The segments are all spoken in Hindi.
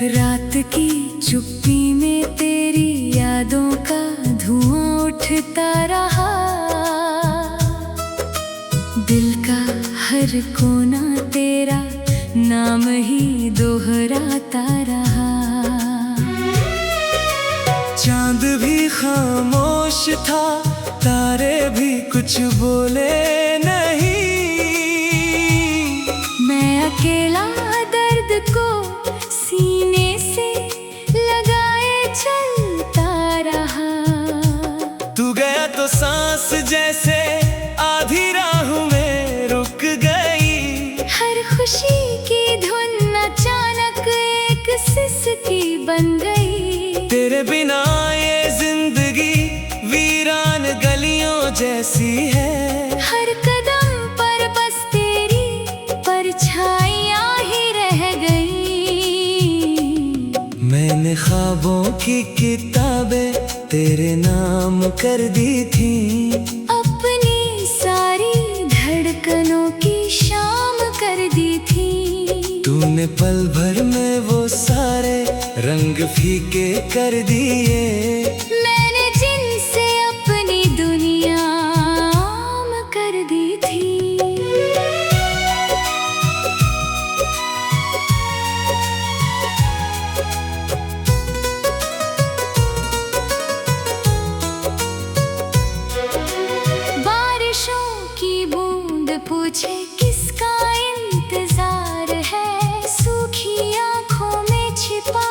रात की चुप्पी में तेरी यादों का धुआं उठता रहा। दिल का हर कोना तेरा नाम ही दोहराता रहा। चांद भी खामोश था, तारे भी कुछ बोले नहीं। मैं अकेला दर्द को सीने से लगाए चलता रहा। तू गया तो सांस जैसे आधी राह में रुक गई। हर खुशी की धुन अचानक एक सिसकी बन गई। तेरे बिना ये जिंदगी वीरान गलियों जैसी है। हर कदम पर बस तेरी परछाइयाँ ही रह गई। मैंने ख्वाबों की किताबें तेरे नाम कर दी थी। अपनी सारी धड़कनों की शाम कर दी थी। तूने पल भर में वो सारे रंग फीके कर दिए। मैंने जिनसे अपनी दुनिया आम कर दी थी। बारिशों की बूंद पूछे किसका इंतजार है। सूखी आंखों में छिपा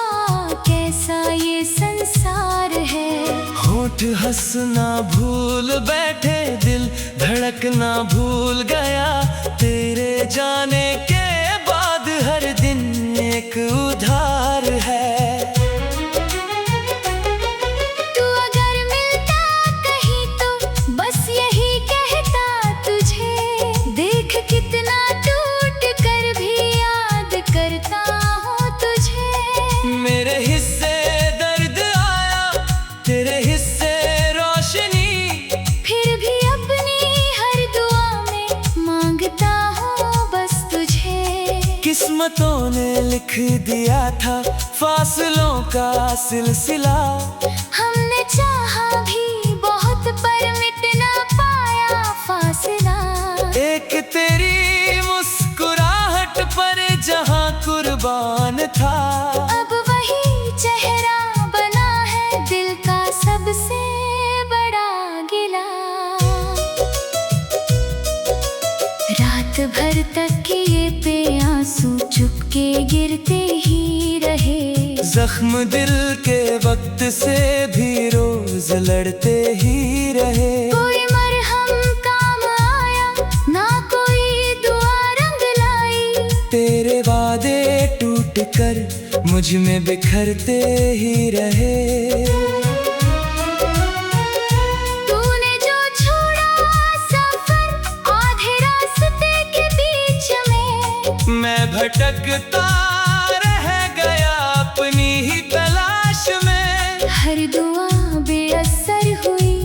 कैसा ये संसार है। होठ हंसना भूल बैठे, दिल धड़कना भूल गया। तेरे जाने के बाद हर दिन एक उधार है। तू अगर मिलता कहीं तो बस यही कहता तुझे। देख कितना टूट कर भी याद करता हूँ तुझे। मेरे हिस्से दर्द आया, तेरे हिस्से रोशनी। फिर भी अपनी हर दुआ में मांगता हूँ बस तुझे। किस्मतों ने लिख दिया था फासलों का सिलसिला। हमने चाहा भी बहुत पर मिट ना पाया फासला। एक तेरी मुस्कुराहट पर जहां कुर्बान था। अब वही चेहरा बना है दिल का सबसे बड़ा गिला। रात भर तक किए पे आंसू चुपके गिरते ही रहे। जख्म दिल के वक्त से भी रोज लड़ते ही रहे। कोई मरहम काम आया ना कोई दुआ रंग लाई। तेरे वादे टूट कर मुझ में बिखरते ही रहे। तूने जो छोड़ा सफर आधे रास्ते के बीच में। मैं भटकता रह गया अपनी ही तलाश में। हर दुआ बेअसर हुई,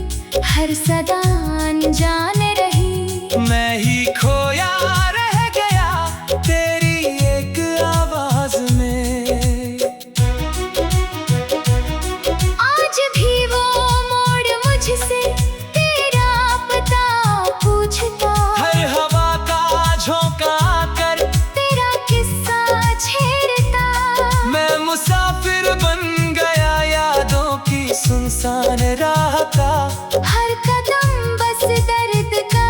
हर सदा अनजान रही। मैं ही खोया रह गया तेरी एक आवाज में। आज भी वो मोड़ मुझसे तेरा पता पूछता। हर हवा का झोंका कर तेरा किस्सा छेड़ता। मैं मुसाफिर बन गया यादों की सुनसान राह का। हर कदम बस दर्द का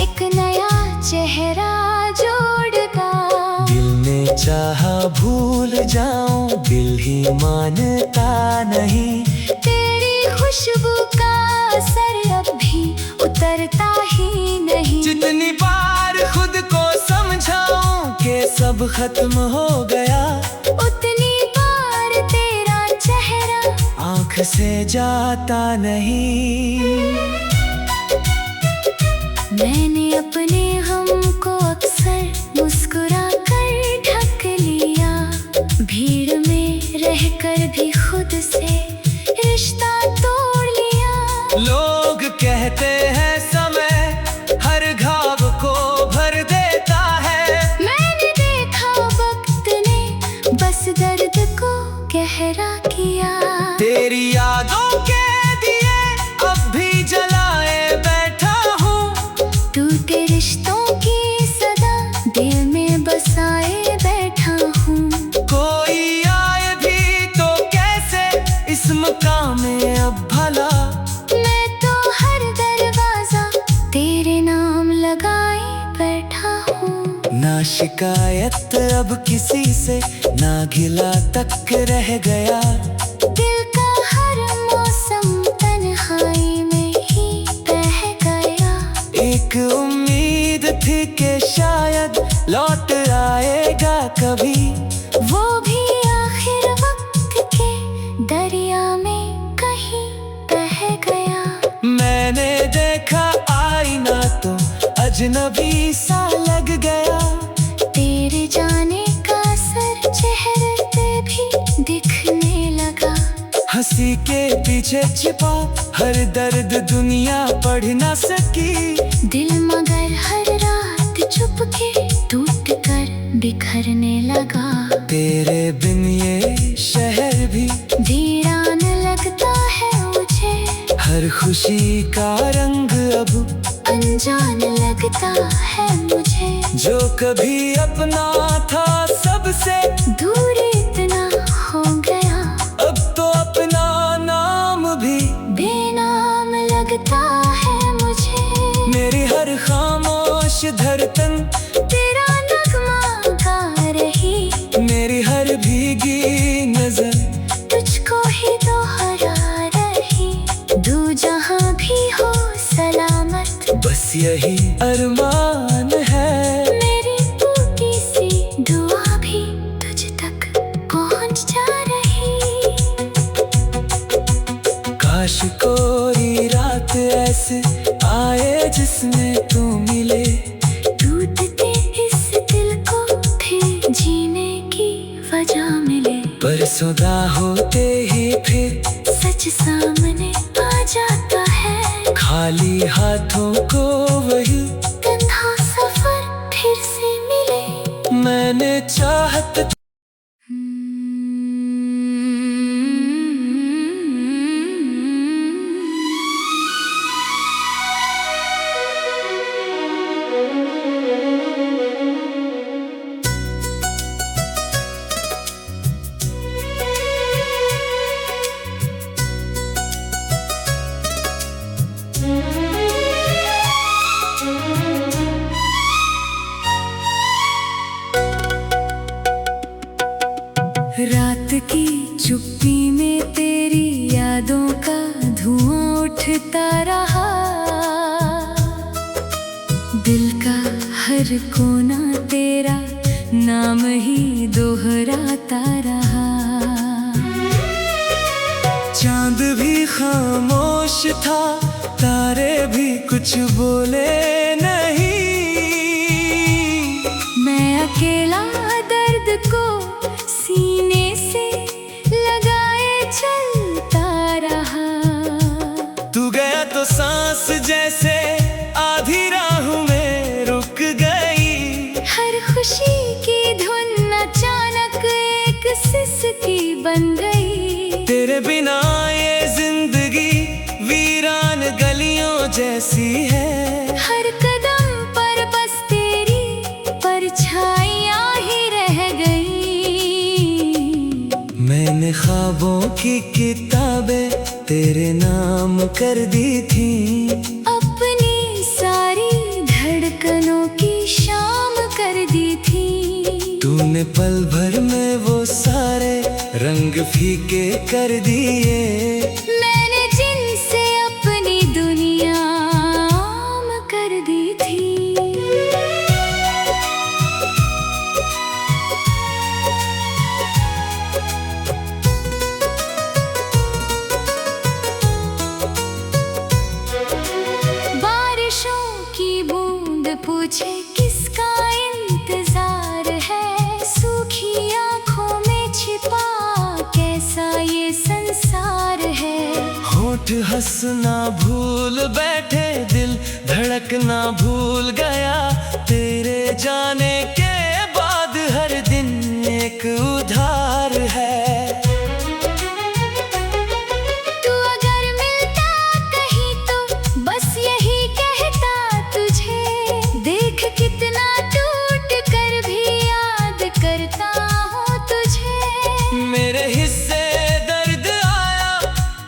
एक नया चेहरा जोड़ता। दिल ने चाहा भूल जाऊं, दिल ही मानता नहीं। तेरी खुशबू का असर अब भी उतरता ही नहीं। जितनी बार खुद को समझाऊं कि सब खत्म हो गया। उतनी बार तेरा चेहरा आँख से जाता नहीं। मैंने अपने गम को अक्सर मुस्कुरा कर ढक लिया। भीड़ में रहकर भी खुद से रिश्ता तोड़ लिया। लोग कहते हैं समय हर घाव को भर देता है। मैंने देखा वक्त ने बस दर्द को शिकायत अब किसी से, ना गिला तक रह गया। दिल का हर मौसम तन्हाई में ही बह गया। एक उम्मीद थी कि शायद लौट आएगा कभी, वो भी आखिर वक्त के दरिया में कहीं बह गया। मैंने देखा आईना तो अजनबी सा लग गया। तेरे जाने का असर चेहरे पे भी दिखने लगा। हंसी के पीछे छिपा हर दर्द दुनिया पढ़ ना सकी। दिल मगर हर रात चुपके टूट कर बिखरने लगा। तेरे बिन ये शहर भी वीरान लगता है मुझे। हर खुशी का रंग अब अनजान लगता है मुझे। जो कभी अपना था सबसे दूर इतना हो गया। अब तो अपना नाम भी बेनाम लगता है मुझे। मेरी हर खामोश धड़कन तेरा नगमा गा रही। मेरी हर भीगी नजर तुझको ही दोहरा रही। दू जहां भी हो सलामत, बस यही अरमान है। मेरी टूटी सी दुआ भी तुझ तक पहुंच जा रही। काश कोई रात ऐसे आए जिसमें तू मिले। टूटते इस दिल को फिर जीने की वजह मिले। परसों होते ही फिर सच सामने आ जाता है। खाली हाथों को वही कंधा सफर फिर से मिले। मैंने चाहत रात की चुप्पी में तेरी यादों का धुआं उठता रहा। दिल का हर कोना तेरा नाम ही दोहराता रहा। चांद भी खामोश था, तारे भी कुछ बोले नहीं। मैं अकेला दर्द को सीने से लगाए चलता रहा। तू गया तो सांस जैसे आधी राह में रुक गई। हर खुशी की धुन अचानक एक सिसकी बन गई। तेरे बिना ये जिंदगी वीरान गलियों जैसी है। हर कदम पर बस तेरी परछाइयाँ ही रह गई। मैंने ख्वाबों की किताबें तेरे नाम कर दी थी। अपनी सारी धड़कनों की शाम कर दी थी। तूने पल भर में वो सारे रंग फीके कर दिए। मैंने जिनसे अपनी दुनिया आम कर दी थी। बारिशों की बूंद पूछे किसका इंतजार है। सूखी आंखों में छिपा कैसा ये संसार है। होठ हंसना भूल बैठे, दिल धड़कना भूल गया। तेरे जाने के बाद हर दिन एक उधार है। तू अगर मिलता कहीं तो बस यही कहता तुझे। देख कितना टूट कर भी याद करता हूँ तुझे। मेरे हिस्से दर्द आया,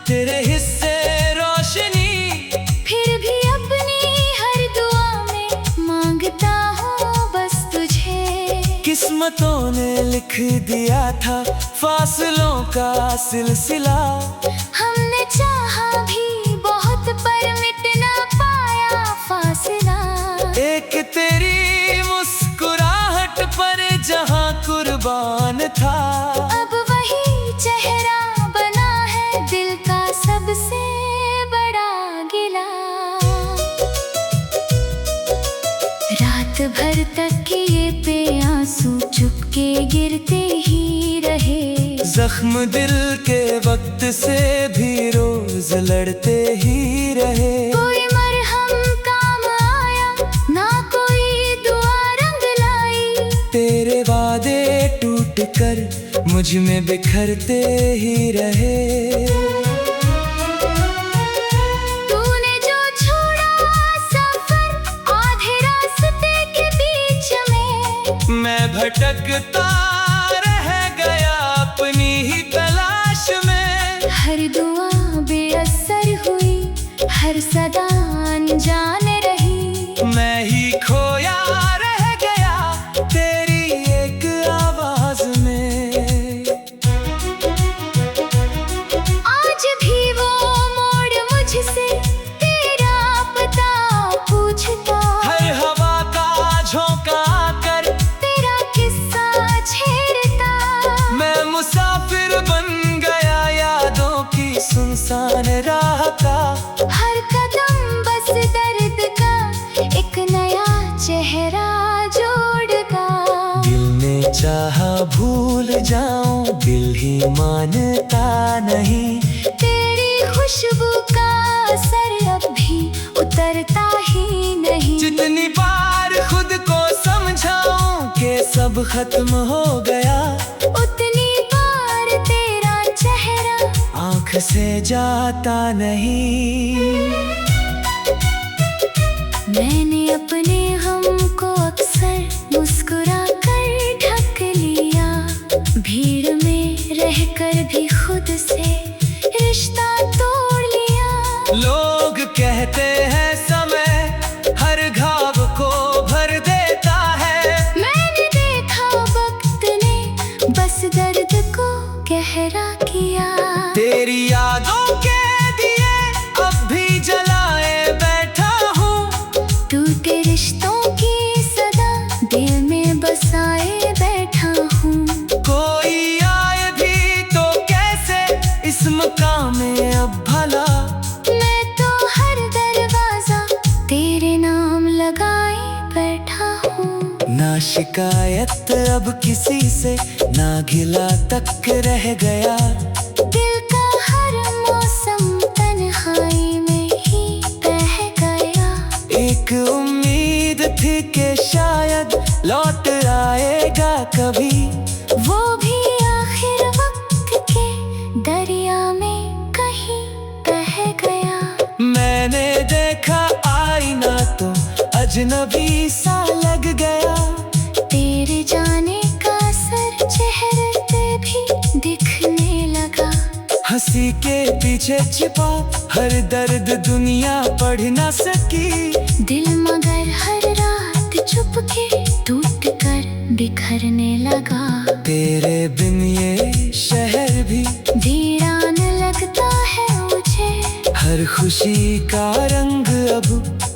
तेरे हिस्से रोशनी। फिर भी अपनी हर दुआ में मांगता हूँ बस तुझे। किस्मतों ने लिख दिया था फासलों का सिलसिला। हमने चाहा भी बहुत पर मिट ना पाया फासला। एक तेरी मुस्कुराहट पर जहां कुर्बान था, अब वही चेहरा बना है दिल का सबसे बड़ा गिला। रात भर तकिए पे आंसू चुपके गिरते ही रहे। जख्म दिल के वक्त से भी रोज लड़ते ही रहे। कोई मरहम काम आया ना कोई दुआ रंग लाई। तेरे वादे टूट कर मुझ में बिखरते ही रहे। तूने जो छोड़ा सफर आधे रास्ते के बीच में, मैं भटकता रह गया अपनी ही तलाश में। हर दुआ बेअसर हुई, हर सदा अनजान रही। मैं ही खोया रह गया तेरी एक आवाज में। आज भी वो मोड़ मुझसे तेरा पता पूछता। हर हवा का झोंका कर तेरा किस्सा छेड़ता। मैं मुसाफिर बन गया यादों की सुनसान राह का। हर कदम बस दर्द का एक नया चेहरा जोड़ता। दिल ने चाहा भूल जाऊं, दिल ही मानता नहीं। तेरी खुशबू का असर अब भी उतरता ही नहीं। जितनी बार खुद को समझाऊं कि सब खत्म हो गया, उतनी बार तेरा चेहरा आंख से जाता नहीं। मैंने अपने गम को अक्सर मुस्कुरा कर ढक लिया। भीड़ में रहकर भी खुद से रिश्ता तोड़ लिया। लोग कहते हैं समय हर घाव को भर देता है। मैंने देखा वक्त ने बस दर्द को गहरा किया। तेरी यादों के दिए अब भी जलाए बैठा हूँ। टूटे रिश्तों की सदा दिल में बसाए बैठा हूँ। कोई आए भी तो कैसे इस मकाम में अब भला। मैं तो हर दरवाजा तेरे नाम लगाए बैठा हूँ। ना शिकायत अब किसी से, ना गिला तक रह गया। दिल का हर मौसम तन्हाई में ही बह गया। एक उम्मीद थी कि शायद लौट आएगा कभी, वो भी आखिर वक्त के दरिया में कहीं बह गया। मैंने देखा आईना तो अजनबी सा लग गया। तेरे जाने का असर चेहरे पे भी दिखने लगा। हंसी के पीछे छिपा हर दर्द दुनिया पढ़ ना सकी। दिल मगर हर रात चुपके टूट कर बिखरने लगा। तेरे बिन ये शहर भी वीरान लगता है मुझे। हर खुशी का रंग अब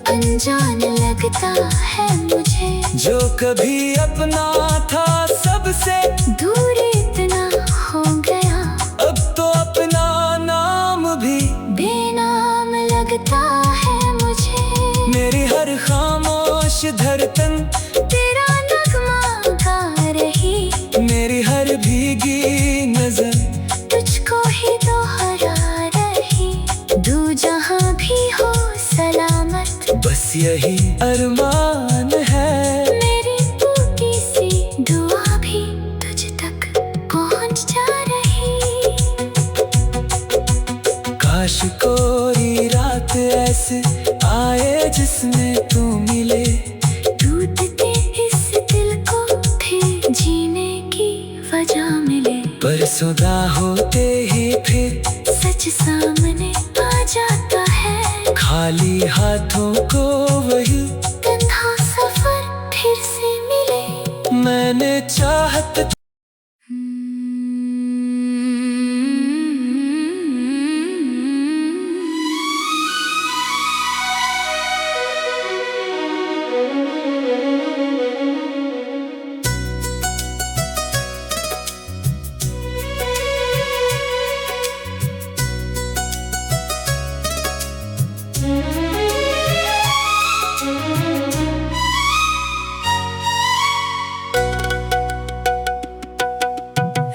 अनजान लगता है मुझे। जो कभी अपना था सबसे दूर इतना हो गया, अब तो अपना नाम भी बेनाम लगता है मुझे। मेरी हर खामोश धड़कन तेरा नगमा गा रही, मेरी हर भीगी नजर तुझको ही दोहरा रही। दू जहां भी हो सलामत, बस यही अरमान है। मेरी टूटी सी दुआ भी तुझ तक पहुंच जा रही। काश कोई रात ऐसे आए जिसमें तू मिले। टूटते इस दिल को फिर जीने की वजह मिले। परसों होते ही फिर सच सामने आ जाता है। खाली हाथों को वही कंधा सफर फिर से मिले। मैंने चाहत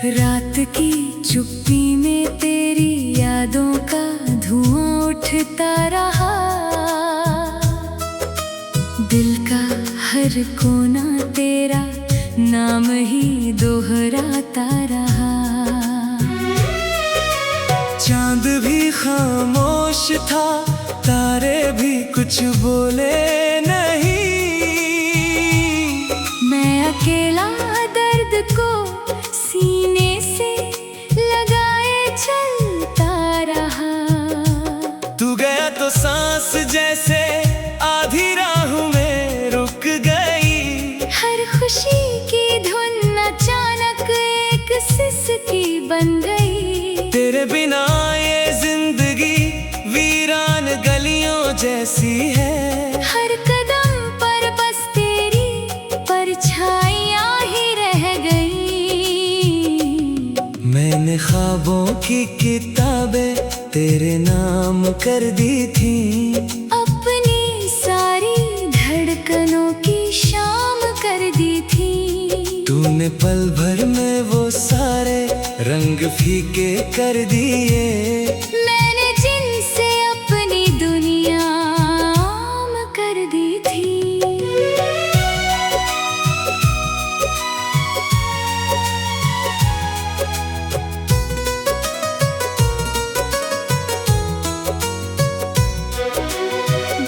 रात की चुप्पी में तेरी यादों का धुआं उठता रहा। दिल का हर कोना तेरा नाम ही दोहराता रहा। चांद भी खामोश था, तारे भी कुछ बोले नहीं। मैं अकेला दर्द को सीने से लगाए चलता रहा। तू गया तो सांस जैसे आधी राह में रुक गई। हर खुशी की धुन अचानक एक सिसकी बन गई। तेरे बिना ये जिंदगी वीरान गलियों जैसी है। हर कदम पर बस तेरी परछाइयाँ ही रह गई। मैंने ख्वाबों की किताबें तेरे नाम कर दी थी। अपनी सारी धड़कनों की शाम कर दी थी। तूने पल भर में वो सारे रंग फीके कर दिए। मैंने जिनसे अपनी दुनिया आम कर दी थी।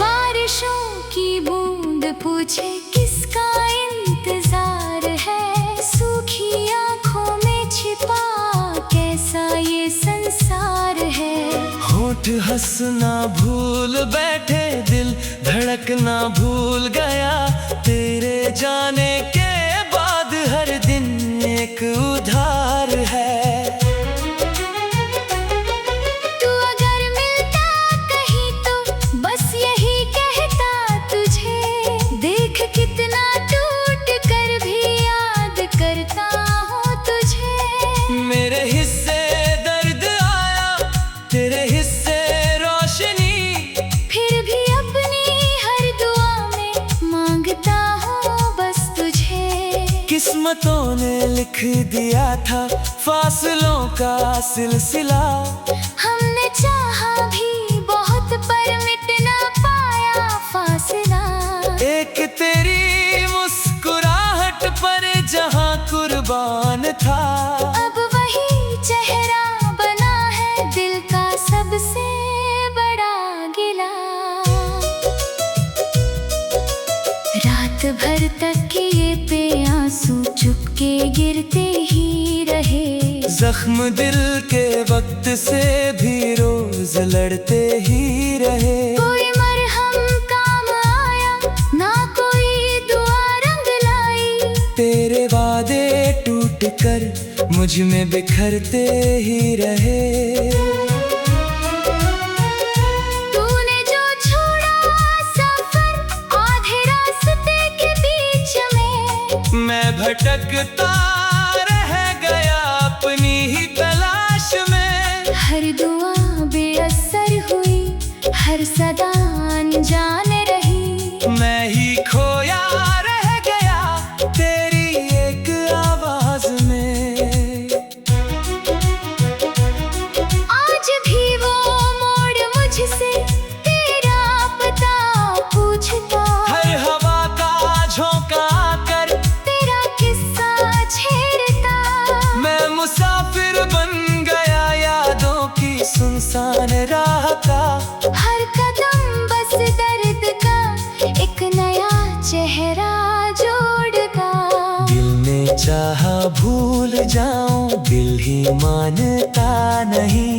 बारिशों की बूंद पूछे किसका इंतजार है। सूखी आंखों में छिपा कैसा ये संसार है। होठ हंसना भूल बैठे, दिल धड़कना भूल गया। तेरे जाने के बाद हर दिन एक उधार है। तू अगर मिलता कहीं तो बस यही कहता तुझे। देख कितना टूट कर भी याद करता हूँ तुझे। मेरे हिस्से दर्द आया, तेरे हिस्से रोशनी। फिर भी अपनी हर दुआ में मांगता हूँ बस तुझे। किस्मतों ने लिख दिया था फासलों का सिलसिला। हमने चाहा भी बहुत पर मिट ना पाया फासला। एक तेरी मुस्कुराहट पर जहां कुर्बान था। अब वही चेहरा बना है दिल का सबसे बड़ा गिला। रात भर तकिए पे आंसू चुपके गिरते ही रहे। जख्म दिल के वक्त से भी रोज लड़ते ही रहे। कोई मरहम काम आया ना कोई दुआ रंग लाई। तेरे वादे टूट कर मुझ में बिखरते ही रहे। तूने जो छोड़ा सफर आधे रास्ते के बीच में। मैं भटकता रह गया अपनी ही तलाश में। हर दुआ बेअसर हुई, हर सदा अनजान रही। मैं ही खोया रह गया तेरी एक आवाज में। आज भी वो मोड़ मुझसे तेरा पता पूछता। हर हवा का झोंका कर तेरा किस्सा छेड़ता। मैं मुसाफिर बन गया यादों की सुनसान राह का। हर कदम बस दर्द का एक नया चेहरा जोड़ता। दिल ने चाहा भूल जाऊं, दिल ही मानता नहीं।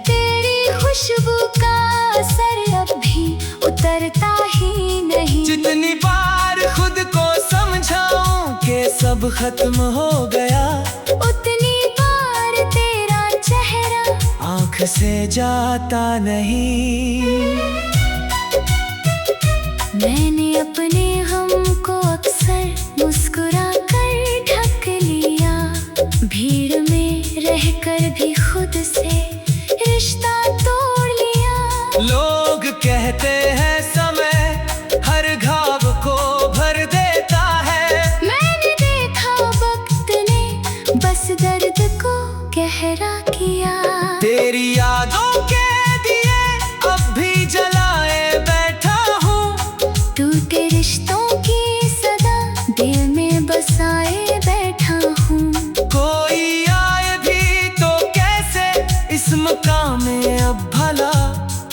तेरी खुशबू का असर अब भी उतरता ही नहीं। जितनी बार खुद को समझाऊं कि सब अब खत्म हो गया, उतनी बार तेरा चेहरा आँख से जाता नहीं। मैंने अपने हम को अक्सर मुस्कुरा कर ढक लिया, भीड़ में रहकर भी खुद से रिश्ता तोड़ लिया। लोग कहते हैं समय हर घाव को भर देता है, मैंने देखा वक्त ने बस दर्द को गहरा किया। तेरी यादों के दिए अब भी जलाए बैठा हूँ, टूटे रिश्तों की सदा दिल में बसाए बैठा हूँ। कोई आए भी तो कैसे इस मकाम में अब भला,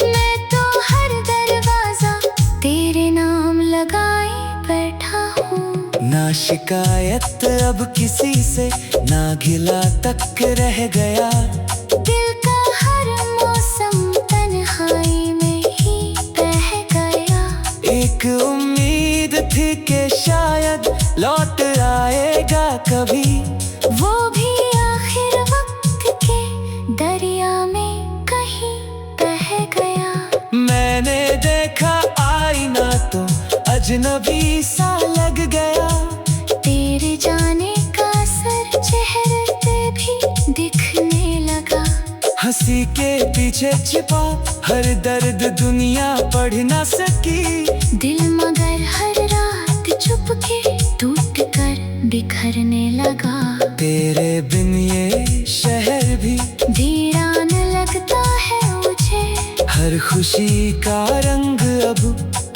मैं तो हर दरवाजा तेरे नाम लगाए बैठा हूँ। ना शिकायत अब किसी से, ना गिला तक रह गया। दिल का हर मौसम तन्हाई में ही बह गया। एक उम्मीद थी कि शायद लौट आएगा कभी, वो भी आखिर वक्त के दरिया में कहीं बह गया। मैंने देखा आईना तो अजनबी सा लग गया, तेरे जाने का असर चेहरे पे भी दिखने लगा। हंसी के पीछे छिपा हर दर्द दुनिया पढ़ ना सकी। दिल मगर हर रात चुपके टूट कर बिखरने लगा। तेरे बिन ये शहर भी वीरान लगता है मुझे, हर खुशी का रंग अब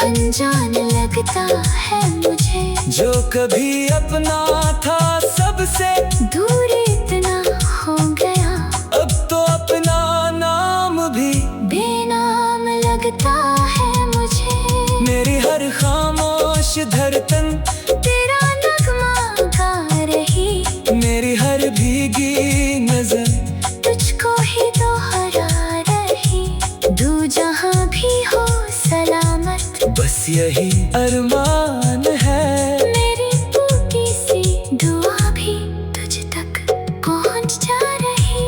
अनजान लगता है मुझे। जो कभी अपना था सबसे दूर इतना हो गया, अब तो अपना नाम भी बेनाम लगता है मुझे। मेरी हर खामोश धड़कन तेरा नगमा गा रही, मेरी हर भीगी नजर तुझको ही दोहरा रही। दू जहां भी हो सलामत, बस यही अरमान है। मेरी टूटी सी दुआ भी तुझ तक पहुंच जा रही।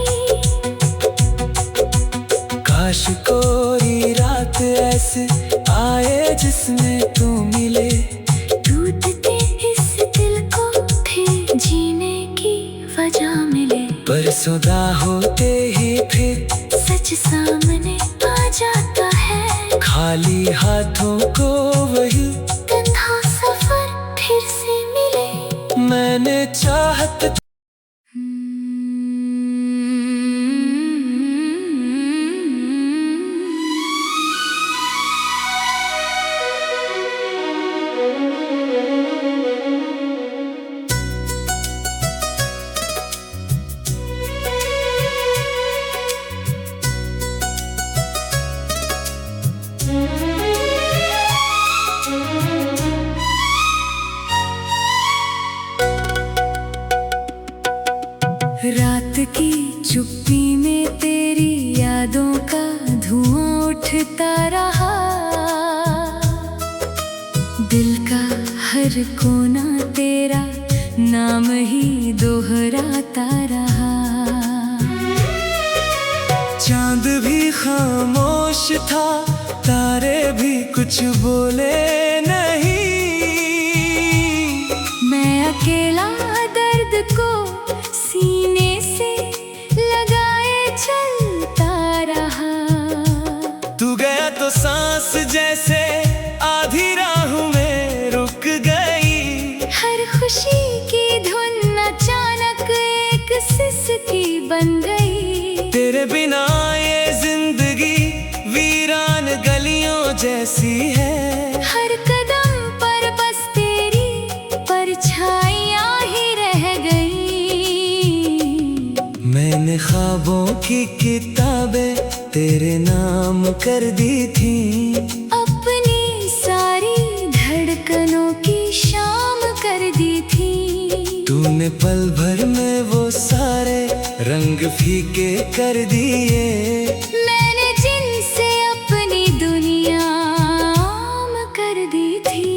काश कोई रात ऐसे आए जिसमें तू मिले, टूटते इस दिल को फिर जीने की वजह मिले। परसों होते ही फिर सच सामने आ जाता है, खाली हाथों को वही तन्हा सफर फिर से मिले। मैंने चाहत रात की चुप्पी में तेरी यादों का धुआं उठता रहा। दिल का हर कोना तेरा नाम ही दोहराता रहा। चांद भी खामोश था, तारे भी कुछ बोले नहीं। मैं अकेला दर्द को सीने से लगाए चलता रहा। तू गया तो सांस जैसे आधी राह में रुक गई। हर खुशी की धुन अचानक एक सिसकी बन गई। तेरे बिना ये जिंदगी वीरान गलियों जैसी है। हर कदम पर बस तेरी परछाइयाँ ही रह गई। मैंने ख्वाबों की किताबें तेरे नाम कर दी थी। अपनी सारी धड़कनों की शाम कर दी थी। तूने पल भर में वो सारे रंग फीके कर दिए। मैंने जिनसे अपनी दुनिया आम कर दी थी।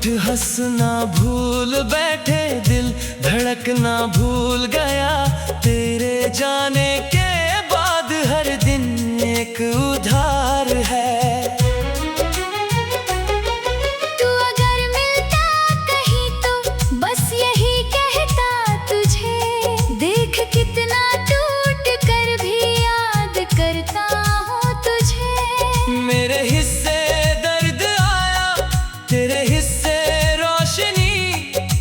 होठ हंसना भूल बैठे, दिल धड़कना भूल गया। तेरे जाने के बाद हर दिन एक उधार है। तू अगर मिलता कहीं तो बस यही कहता तुझे, देख कितना टूट कर भी याद करता हूँ तुझे। मेरे हिस्से दर्द आया, तेरे हिस्से रोशनी,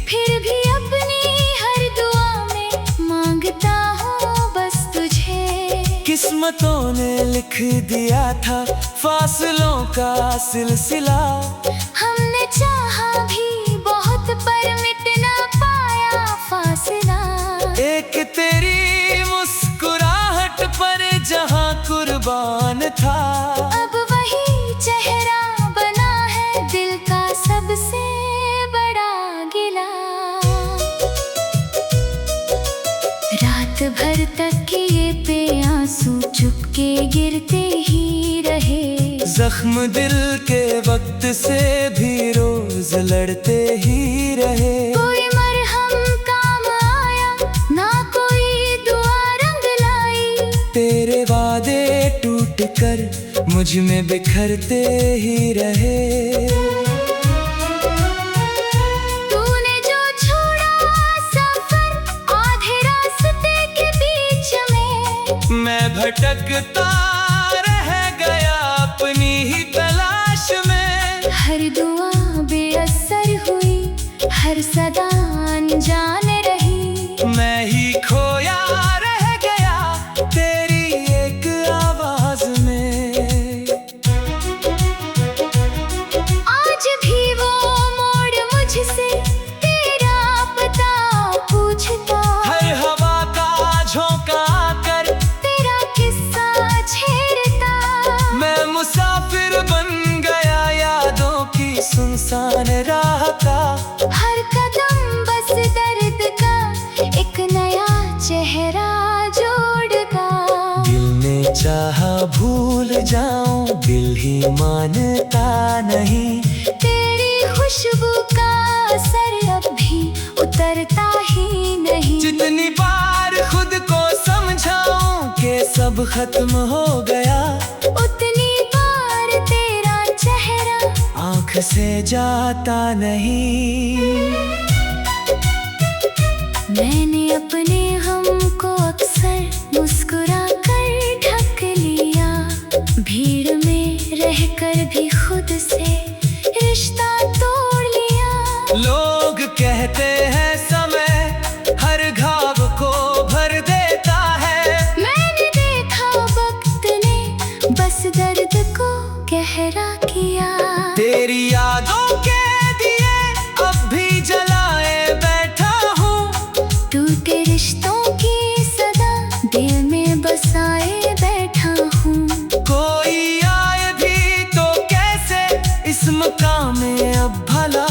फिर भी अपनी हर दुआ में मांगता हूँ बस तुझे। किस्मतों ने लिख दिया था फासलों का सिलसिला। हमने चाहा भी बहुत पर मिट ना पाया फासला। एक तेरी मुस्कुराहट पर जहां कुर्बान था, अब वही चेहरा बना है दिल का सबसे बड़ा गिला। रात भर तक किए पे आंसू चुपके गिरते ही रहे। जख्म दिल के वक्त से भी रोज लड़ते ही रहे। कोई मरहम काम आया ना कोई दुआ रंग लाई। तेरे वादे टूट कर मुझ में बिखरते ही रहे। तूने जो छोड़ा सफर आधे रास्ते के बीच में, मैं भटकता रह गया अपनी ही तलाश में। हर दुआ बेअसर हुई, हर सदा अनजान रही। मैं ही खोया रह गया तेरी एक आवाज में। आज भी वो मोड़ मुझसे तेरा पता पूछता। हर हवा का झोंका कर तेरा किस्सा छेड़ता। मैं मुसाफिर बन गया यादों की सुनसान राह का। हर कदम बस दर्द का एक नया चेहरा जोड़ता। दिल ने चाहा भूल जाऊं, दिल ही मानता नहीं। तेरी खुशबू का असर अब भी उतरता ही नहीं। जितनी बार खुद को समझाऊं कि सब खत्म हो गया, उतनी बार तेरा चेहरा आँख से जाता नहीं। मैंने अपने गम को अक्सर मुस्कुरा कर ढक लिया। भीड़ में रहकर भी खुद से रिश्ता तोड़ लिया। लोग कहते हैं समय हर घाव को भर देता है। मैंने देखा वक्त ने बस दर्द को गहरा किया। तेरी यादों के दिए अब भी जलाए बैठा हूँ। टूटे रिश्तों की सदा दिल में बसाए बैठा हूँ। कोई आए भी तो कैसे इस मकाम में अब भला।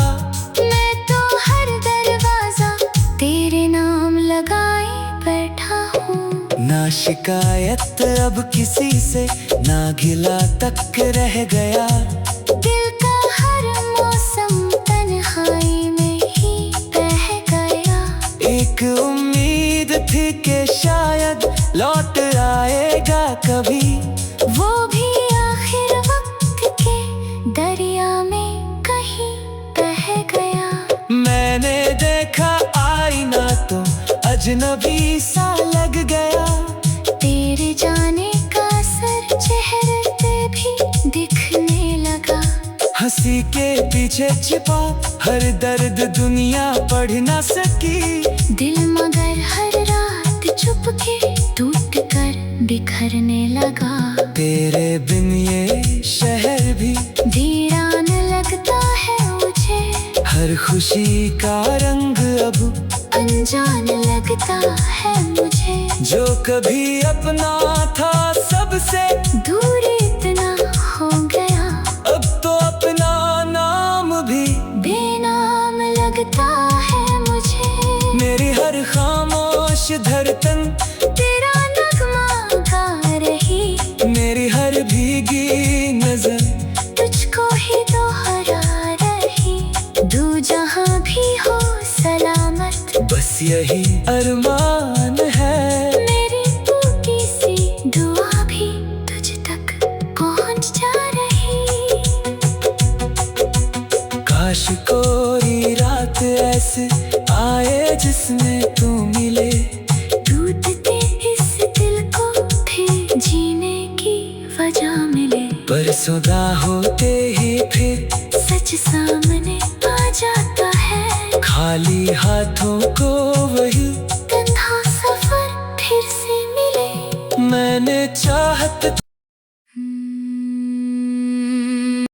मैं तो हर दरवाजा तेरे नाम लगाए बैठा हूँ। ना शिकायत अब किसी से, ना गिला तक रह गया। दिल का हर मौसम तन्हाई में ही बह गया। एक उम्मीद थी कि शायद लौट आएगा कभी, वो भी आखिर वक्त के दरिया में कहीं बह गया। मैंने देखा आईना तो अजनबी सा लग गया। तेरे जाने का असर चेहरे पे भी दिखने लगा। हंसी के पीछे छिपा हर दर्द दुनिया पढ़ ना सकी। दिल मगर हर रात चुपके टूट कर बिखरने लगा। तेरे बिन ये शहर भी वीरान लगता है मुझे। हर खुशी का रंग अब अनजान लगता है मुझे। जो कभी अपना था सबसे दूर इतना हो गया। अब तो अपना नाम भी बेनाम लगता है मुझे। मेरी हर खामोश धड़कन तेरा नगमा गा रही। मेरी हर भीगी नजर तुझको ही दोहरा रही। यही अरमान है। मेरी टूटी सी दुआ भी तुझ तक पहुंच जा रही। काश कोई रात ऐसी आए जिसमें तू मिले, टूटते इस दिल को फिर जीने की वजह मिले। परसुदा होते ही फिर सच सामने आ जाता है। खाली हाथों को वही कंधा सफर फिर से मिले। मैंने चाहत